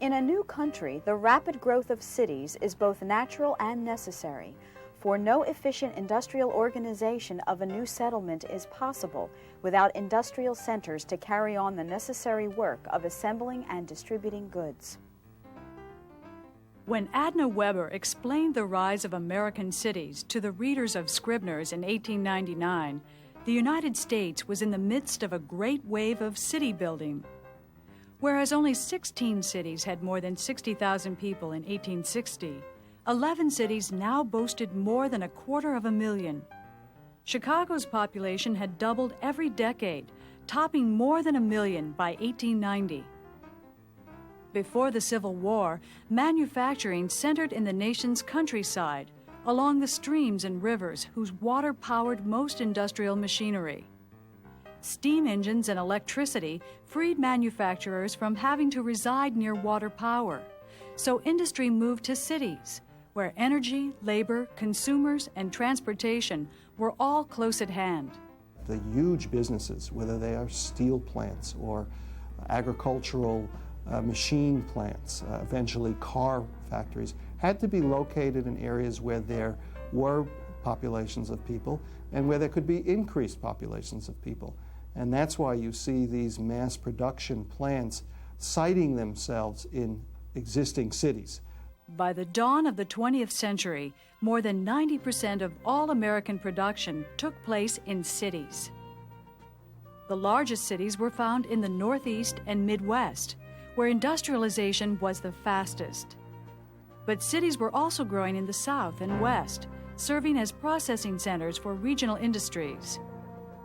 In a new country, the rapid growth of cities is both natural and necessary, for no efficient industrial organization of a new settlement is possible without industrial centers to carry on the necessary work of assembling and distributing goods. When Adna Weber explained the rise of American cities to the readers of Scribner's in 1899, the United States was in the midst of a great wave of city building. Whereas only 16 cities had more than 60,000 people in 1860, 11 cities now boasted more than 250,000. Chicago's population had doubled every decade, topping more than 1 million by 1890. Before the Civil War, manufacturing centered in the nation's countryside, along the streams and rivers whose water powered most industrial machinery. Steam engines and electricity freed manufacturers from having to reside near water power, so industry moved to cities, where energy, labor, consumers, and transportation were all close at hand. The huge businesses, whether they are steel plants or agricultural machine plants, eventually car factories, had to be located in areas where there were populations of people and where there could be increased populations of people. And that's why you see these mass production plants siting themselves in existing cities. By the dawn of the 20th century, more than 90% of all American production took place in cities. The largest cities were found in the Northeast and Midwest, where industrialization was the fastest. But cities were also growing in the South and West, serving as processing centers for regional industries.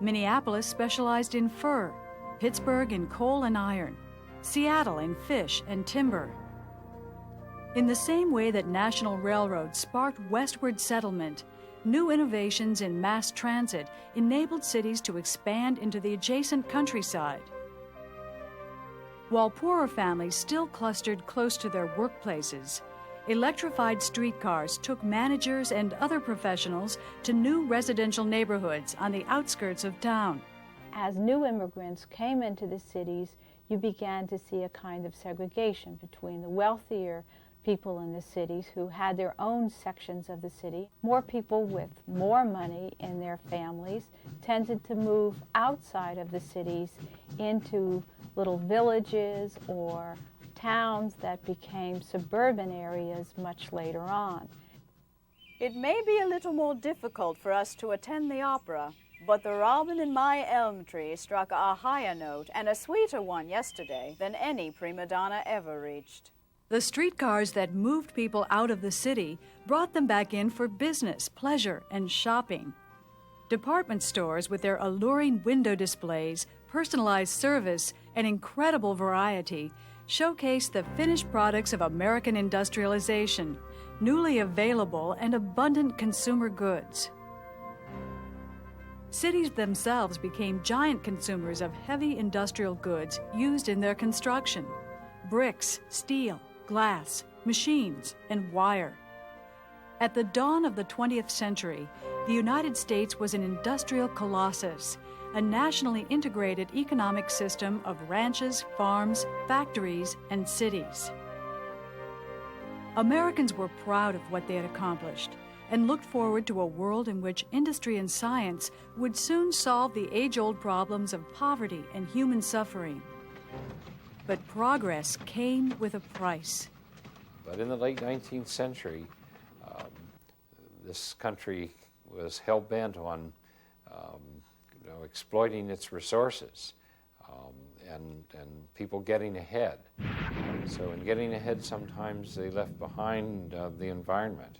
Minneapolis specialized in fur, Pittsburgh in coal and iron, Seattle in fish and timber. In the same way that national railroads sparked westward settlement, new innovations in mass transit enabled cities to expand into the adjacent countryside. While poorer families still clustered close to their workplaces, electrified streetcars took managers and other professionals to new residential neighborhoods on the outskirts of town. As new immigrants came into the cities, you began to see a kind of segregation between the wealthier people in the cities who had their own sections of the city. More people with more money in their families tended to move outside of the cities into little villages or towns that became suburban areas much later on. It may be a little more difficult for us to attend the opera, but the robin in my elm tree struck a higher note and a sweeter one yesterday than any prima donna ever reached. The streetcars that moved people out of the city brought them back in for business, pleasure, and shopping. Department stores with their alluring window displays, personalized service, and incredible variety showcase the finished products of American industrialization, newly available and abundant consumer goods. Cities themselves became giant consumers of heavy industrial goods used in their construction: bricks, steel, glass, machines, and wire. At the dawn of the 20th century, the United States was an industrial colossus, a nationally integrated economic system of ranches, farms, factories, and cities. Americans were proud of what they had accomplished and looked forward to a world in which industry and science would soon solve the age-old problems of poverty and human suffering. But progress came with a price. But in the late 19th century, this country was hell-bent on exploiting its resources and people getting ahead. So in getting ahead, sometimes they left behind the environment.